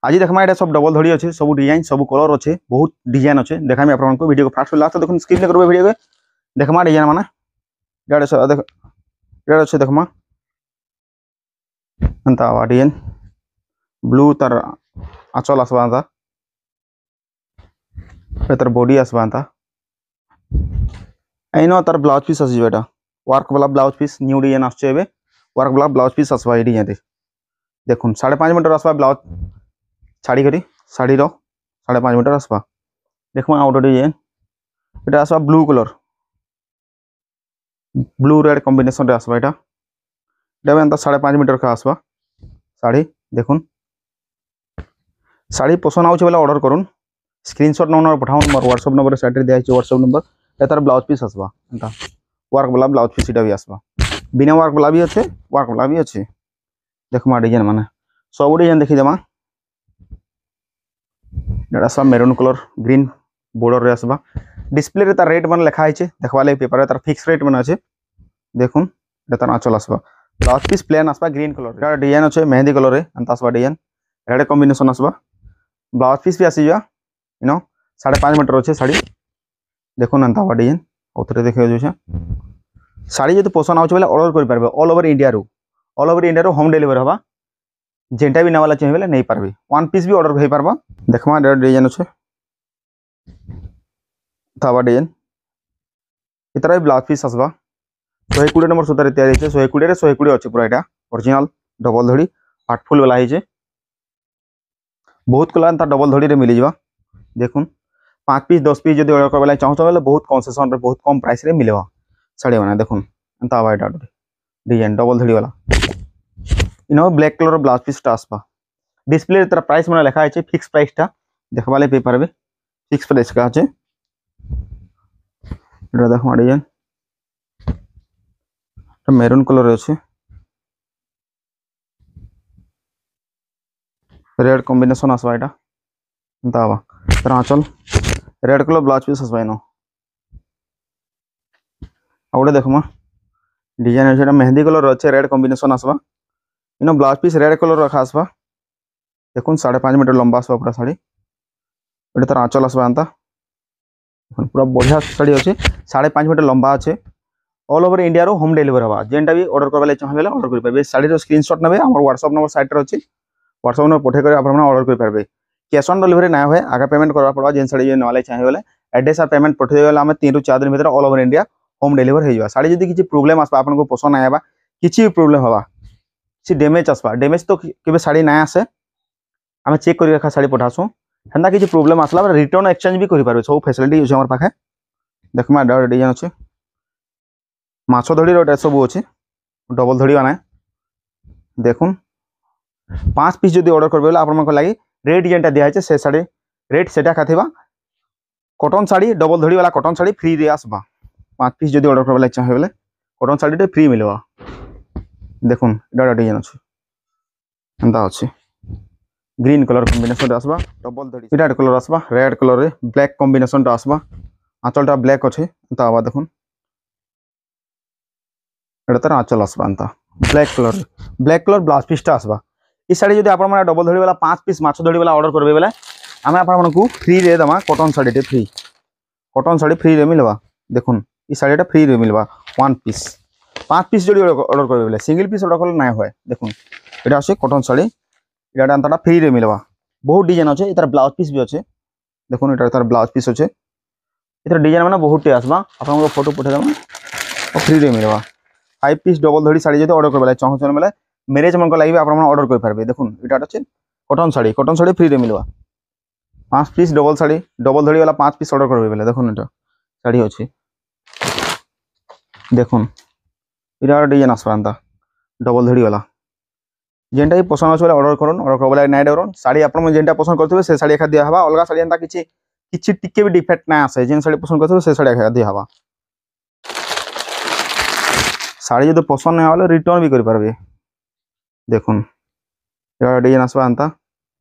आज देखमा एटा सब डबल धड़ी अच्छे सब डिजाइन सब कलर अच्छे बहुत डिजाइन अच्छे देखामी आपको वीडियो को फास्ट लास्ट देखो स्किप नहीं करबे वीडियो के देखमा डिजाइन माने इडा सब देख इडा अच्छे देखमा अंता वा डिजाइन ब्लू तार आंचल आसबा अंता तार बॉडी आसबा अंता एनो तार ब्लाउज पीस आसी बेटा वर्क वाला ब्लाउज पीस न्यू डिजाइन आछे एबे वर्क वाला ब्लाउज पीस आसबा ए डिजाइन देखुन 5.5 मीटर आसबा ब्लाउज छाड़ी करी साड़ी रो 5.5 मीटर आसबा देखो आउट डिजाइन एटा आसबा blue colour blue red combination रे आसबा एटा एटा बेंता 5.5 मीटर का आसबा साड़ी देखुन साड़ी पसंद आउछ बेला ऑर्डर करूँ स्क्रीनशॉट नंबर पठाउन मोर व्हाट्सएप नंबर साइड रे दिया छै व्हाट्सएप नंबर एतार ब्लाउज पीस आसबा एटा वर्क वाला ब्लाउज पीस इटा भी आसबा बिना वर्क वाला भी अच्छे वर्क वाला भी अच्छे देखमा डिजाइन माने सब डिजाइन देखि देमा एटा सब मेरून कलर ग्रीन बॉर्डर रे आसबा डिस्प्ले रे तार रेट मन लिखा है देखवा ले पेपर रे तार फिक्स रेट मन আছে देखुन एटा तार आंचल आसबा ब्लाउज पीस प्लेन आसबा ग्रीन कलर एटा डिजाइन আছে मेहंदी कलर रे अंत आसबा डिजाइन रेड कॉम्बिनेशन आसबा ब्लाउज पीस भी आसी जा इनो 5.5 मीटर अच्छे साड़ी देखो ना अंता डिजाइन उतरे देखे जो साड़ी जो पसंद आउछ बेले ऑर्डर कर पारबे ऑल ओवर इंडिया रो होम डिलीवरी हवा जेंटा भी नावाला चाहिए बेले नहीं पारबे वन पीस भी ऑर्डर हो पारबा देखमा डिजाइन अच्छे तावा डिजाइन इतरा ब्लाउज पीस आसबा 120 नंबर सूता रे तैयारी छै 120 रे 120 अछि पूरा एटा ओरिजिनल डबल धड़ी आर्टफुल वाला है बहुत कलर ता डबल धड़ी रे मिली जबा देखुन 5 पीस 10 पीस जदि ऑर्डर करबा चाहतो बेले बहुत कंसेशन रे बहुत कम प्राइस रे मिलेबा साड़ी बना देखुन अंता आवा एटा डिजाइन डबल धड़ी वाला इनो ब्लैक कलर ब्लाउज पीस टा आसबा डिस्प्ले रे तार प्राइस मन लिखा है फिक्स प्राइस टा देखबा ले पे पारबे फिक्स प्राइस का আছে एटा देखो डिजाइन तो मेरून कलर আছে रेड कॉम्बिनेशन आसबा एटा अंता आवा तार आंचल रेड कलर ब्लाउज पीस आसबा इनो आउटे देखमा डिजाइन है मेहंदी कलर अच्छे रेड कॉम्बिनेशन आसबा इनो ब्लाउज पीस रेड कलर रखा आसबा देखुन 5.5 मीटर लंबा आसबा पूरा साड़ी एटा तार आंचल आसबा अंता पूरा बढ़िया साड़ी अच्छे 5.5 मीटर लंबा अच्छे ऑल ओवर इंडिया रो होम डिलीवरी हवा जेंटा भी ऑर्डर करबा चाहे बेले ऑर्डर कर पारबे साड़ी रो स्क्रीनशॉट नेबे हमर व्हाट्सएप नंबर साइट रे अछि व्हाट्सएप नंबर पठे कर आपन ऑर्डर कर पारबे कैश ऑन डिलीवरी ना होय आगे पेमेंट करबा पड़बा जेन साड़ी जे नवाले चाहे बेले एड्रेस और पेमेंट पठे देबे हम 3 ରୁ 4 दिन भीतर all over India home delivery हो जावा साड़ी जदी किछि प्रॉब्लम आसबा आपन को पसंद आयाबा किछि भी प्रॉब्लम हवा सी डैमेज आसबा डैमेज तो केबे साड़ी ना आसे हम चेक करि रखा साड़ी पठासु हंदा किछि प्रॉब्लम आसला रिटर्न एक्सचेंज भी करि पारबे सब फैसिलिटी अछि हमर पाखे देखमा डिजाइन अछि माछ धड़ी रो सब अच्छे डबल धड़ी बना देखुन 5 पीस जदि ऑर्डर करबे आपन लगी रेट जेंटा दिया है से साड़ी रेट सेटा खाथिबा कॉटन साड़ी डबल धड़ी वाला कॉटन साड़ी फ्री रे आसबा 5 पीस जदि ऑर्डर करबे चाहे बेले कॉटन साड़ी टे फ्री मिलबा देखुन एडा डिजाइन अछि अंता अछि ग्रीन कलर कॉम्बिनेशन रे आसबा डबल धड़ी एडा कलर आसबा रेड कलर रे ब्लैक कॉम्बिनेशन रे आसबा आंचलटा ब्लैक अछि अंता आवा देखुन एटा तार आंचल आसबा अंता ब्लैक कलर ब्लाउज पीस टा आसबा ई साड़ी जदि आपन माने डबल धड़ी वाला 5 पीस माछ धड़ी वाला ऑर्डर करबे बेले हमें आपन को फ्री रे दमा कॉटन साड़ी टे फ्री कॉटन साड़ी फ्री रे मिलबा देखुन ई साड़ी टा फ्री रे मिलबा 1 पीस 5 पीस जदि ऑर्डर करबे बेले सिंगल पीस ऑर्डर करले ना होय देखुन एटा আছে कॉटन साड़ी एटा अंताटा फ्री रे मिलबा बहुत डिजाइन আছে एतार ब्लाउज पीस भी আছে देखुन एटा तार ब्लाउज पीस আছে एतार डिजाइन माने बहुत टे आसबा आपन को फोटो पठे दमा और फ्री रे मिलबा 5 पीस डबल धड़ी साड़ी जदि ऑर्डर करबे चाहौ चल बेले मैरिज मन को लागि आपन ऑर्डर कर पारबे देखुन एटा আছে कॉटन साड़ी फ्री रे मिलबा 5 पीस डबल धड़ी वाला 5 पीस ऑर्डर करबे बेले देखुन एटा साड़ी अछि देखुन एटा डिजाइन आसबांता डबल धड़ी वाला जेंटा भी पसंद आछले ऑर्डर करन ऑर्डर करबले नाइ डरन साड़ी आपन जेंटा पसंद करथबे से साड़ी एखा दिया हवा अलगा साड़ी अंता किछि टिके भी डिफेक्ट ना आसे जेन साड़ी पसंद करथबे से साड़ी एखा दिया हवा साड़ी जदि पसंद ना होले रिटर्न भी कर पारबे देखुन एटा डिजाइन आसबा अंता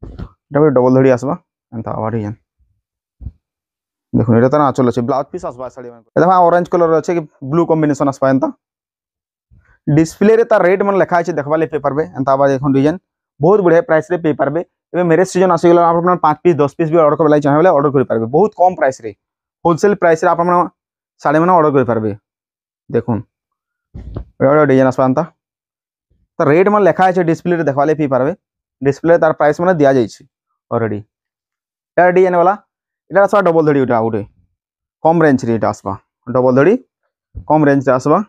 एटा भी डबल धड़ी आसबा अंता आवा डिजाइन देखुन एटा तार आंचल अछि ब्लाउज पीस आसबा साड़ी मन एटा ऑरेंज कलर अछि कि ब्लू कॉम्बिनेशन आसबा अंता डिस्प्ले रे तार रेट मन लिखा है देखबा ले पे पारबे अंता आवा देखुन डिजाइन बहुत बढ़िया प्राइस रे पे पारबे एबे मैरिज सीजन आसीगला आप 5 पीस 10 पीस भी ऑर्डर करबा चाहे बोले ऑर्डर कर पारबे बहुत कम प्राइस रे होलसेल प्राइस रे आप साड़ी माने ऑर्डर कर पारबे देखुन एडा डिजाइन आसपांता तो रेट मन लिखा है डिस्प्ले रे देखवाले पी पारबे डिस्प्ले तार प्राइस माने दिया जाई छी ऑलरेडी एडा डिजाइन वाला एडा आसबा डबल धड़ी उठा उठे कम रेंज रे एटा आसबा डबल धड़ी कम रेंज रे आसबा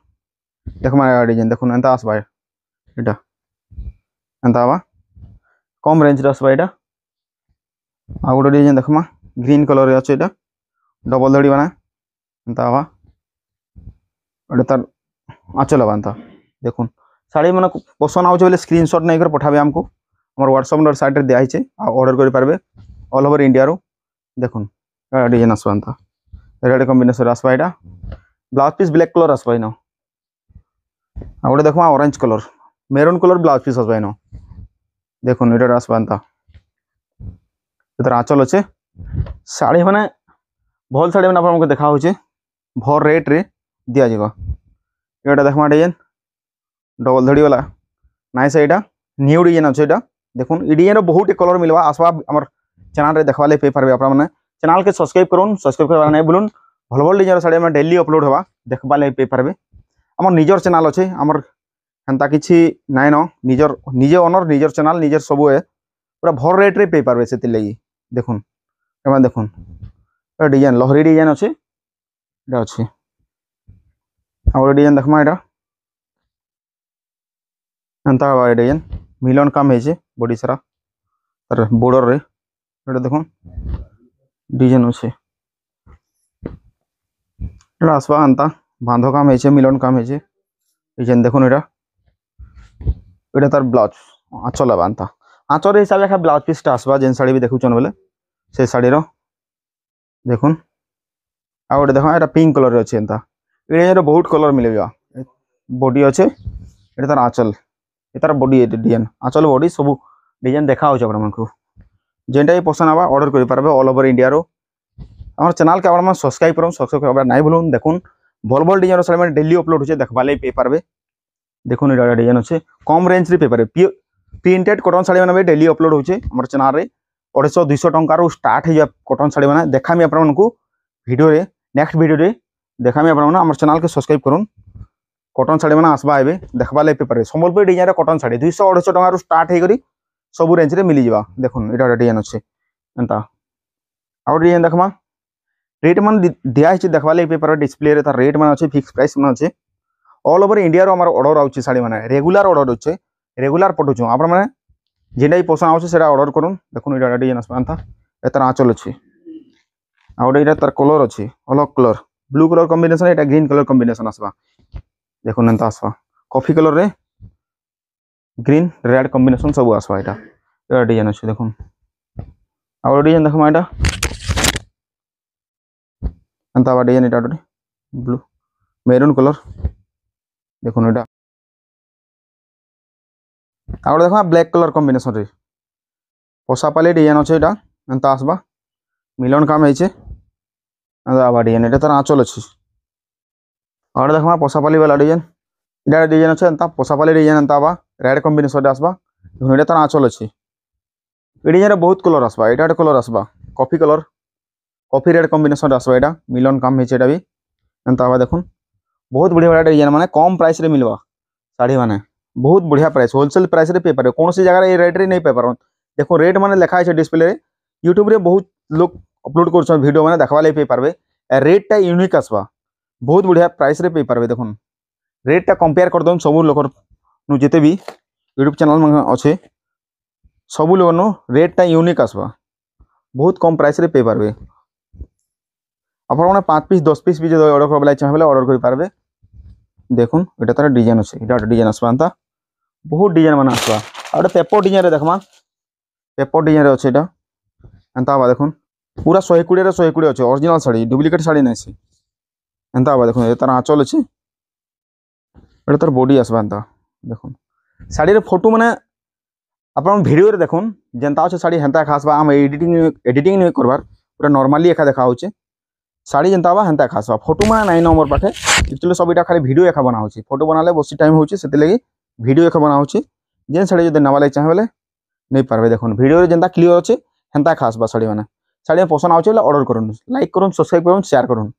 देखमा डिजाइन देखुन एंता आसबा एटा एंता बा कम रेंज रे आसबा एटा आ गोटे डिजाइन देखमा ग्रीन कलर रे अछि एटा डबल धड़ी बना एंता बा एटा तार आचल बांता देखुन साड़ी मन पसंद आउछ बोले स्क्रीनशॉट नै कर पठाबे हमको हमर व्हाट्सएप नंबर साइट रे दिया छै आ ऑर्डर कर पारबे ऑल ओवर इंडिया रो देखुन डिजाइन आसबांता रेड कॉम्बिनेशन आसबा एटा ब्लाउज पीस ब्लैक कलर आसबा इनो आ गोटे देखमा orange colour maroon colour blouse piece आसबा इनो देखुन एटा आसबांता एतर आंचल अच्छे साड़ी माने भल साड़ी माने आपन देखा होचे भर रेट रे दिया जेबा एटा देखमा डिजाइन डबल धड़ी वाला नाइस एटा न्यू डिजाइन अच्छे एटा देखुन ई डिजाइन रो बहुत कलर मिलवा आसबा हमर चैनल रे देखवाले पे पारबे आपन माने चैनल के सब्सक्राइब करूँ सब्सक्राइब करवा नहीं बोलून भल भल डिजाइन साड़ी में डेली अपलोड होगा देखवा ले पे पारबे आम निजर चैनल अच्छे आमर हेन्ता किसी नाइन निजर निजे ओनर निजर चैनल निजर सब है पूरा भर रेट रे पे पारबे से लगी देखुन देखुन डिजाइन लहरी डिजाइन अच्छे एटा अच्छे और डिजाइन देखमा एटा एंता डिजाइन मिलन काम है बॉडी सारा तार बॉर्डर रे एटा देखुन डिजाइन अच्छे एटा आसबा एंता बांध काम है मिलन काम है डिजाइन देखुन एटा तार ब्लाउज आंचल बांता आंचल हिसाब से ब्लाउज पीस आसबा जेन साड़ी भी देखुचन बोले से साड़ी रो देखुन आ गोटे देख एटा पिंक कलर अच्छे एंता ये बहुत कलर मिले बॉडी अच्छे ये तार आंचल ये तार बॉडी डिजाइन आंचल बॉडी सब डिजाइन देखा हो जेनटा भी पसंद आवा ऑर्डर कर पारबे ऑल ओवर इंडिया रो हमर चैनल के आप सब्सक्राइब करूँ सब्सक्राइब करबा नहीं भूलून देखुन भल भल डिजाइन साड़ी में डेली अपलोड होचे देखबा ले पे पारबे देखुन एटा डिजाइन अच्छे कम रेंज रे पे पारबे प्रिंटेड कॉटन साड़ी माने डेली अपलोड होचे हमर चैनल रे 250 200 टंका रो स्टार्ट है कॉटन साड़ी माने देखामी आपन मानकू वीडियो रे नेक्स्ट वीडियो रे देखामी आपन माने हमर चैनल के सब्सक्राइब करूँ कॉटन साड़ी माने आसबा एबे देखबा ले पे पारबे संबलपुर डिजाइन रे कॉटन साड़ी 200 250 टंका रो स्टार्ट है करी सब रेंज रे मिली जावा देखुन एटा डिजाइन अच्छे एंता और डिजाइन देखमा रेट मन दिया है देखवा ले पे पर डिस्प्ले रे तार रेट मन अच्छे फिक्स प्राइस मन अच्छे ऑल ओवर इंडिया रो हमर ऑर्डर आउची साड़ी माने रेगुलर ऑर्डर होचे रेगुलर पठुछु आपण माने जेडा ही पसंद आउचे सेडा ऑर्डर करूँ देखुन एटा डिजाइन आसपांता एतर आंचल अच्छे और एटा तार कलर अच्छे अलग कलर ब्लू कलर कॉम्बिनेशन एटा ग्रीन कलर कॉम्बिनेशन आसबा देखुन एंता आसबा कॉफी कलर रे ग्रीन रेड कॉम्बिनेशन सब आसबा एटा डिजाइन अच्छे देखुन और डिजाइन देखमा एटा एंता डिजाइन एटा ब्लू मेरून कलर देखुन एटा और देखा ब्लैक कलर कॉम्बिनेशन रे पोसापाली डिजाइन अच्छे एटा एंता आसबा मिलन काम है एंता डिजाइन एटा तार आंचल अच्छे और देखा पोसापाली वाला डिजाइन एटा डिजाइन अच्छे एंता पोसापाली डिजाइन एंता बा रेड कॉम्बिनेशन आसबा देखुन एटा तार आंचल अच्छे ए डिजाइन बहुत कलर आसबा एटा कलर आसबा coffee colour coffee red combination आसबा एटा मिलन काम है एटा भी एंता बा देखुन बहुत बढ़िया बढ़िया डिजाइन माने कम प्राइस रे मिलवा साड़ी माने बहुत बढ़िया प्राइस होलसेल प्राइस रे पे पारे कौन सी जगह ये रेट रे नहीं पे पार देखो रेट माने लिखा है डिस्प्ले रे यूट्यूब रे बहुत लोग अपलोड कर वीडियो माने देखवा ले पे पारबे रेट टा यूनिक आसबा बहुत बढ़िया प्राइस रे पे पारबे देखुन रेट टा कंपेयर कर दम सब लोग नु जेते भी यूट्यूब चैनल में अच्छे सब लोग नु रेट टा यूनिक आसबा बहुत कम प्राइस रे पे पारबे आपण माने 5 पीस 10 पीस भी जो ऑर्डर करबा चाहे बोले ऑर्डर कर पारबे देखुन एटा तार डिजाइन अच्छे एटा डिजाइन आसबांता बहुत डिजाइन माने आसबा और पेपर डिजाइन रे देखमा पेपर डिजाइन रे अच्छे एटा एंता बा देखुन पूरा 120 रे 120 अच्छे ओरिजिनल साड़ी डुप्लीकेट साड़ी नहीं से एंता बा देखुन तार आंचल अच्छे एटा तार बॉडी आसबांता देखुन साड़ी रे फोटो माने आपण वीडियो रे देखुन जेंता अच्छे साड़ी हेंता खासबा हम एडिटिंग नहीं करबार पूरा नॉर्मली एका देखा होचे साड़ी जेंता बा हेंता खासबा फोटो माने नहीं नंबर पाठे एक्चुअली सब इटा खाली वीडियो एका बना होची फोटो बनाले बसी टाइम होची सेते लगी वीडियो एका बना होची जेन साड़ी जदि नवा ले चाहे बोले नहीं पारबे। देखुन वीडियो रे जेंता क्लियर अच्छे हेन्ता खासबा शाड़ी मैंने। शाड़ी पसंद आउे ऑर्डर करूँ, लाइक करूँ, सब्सक्राइब करूँ, शेयर करूँ।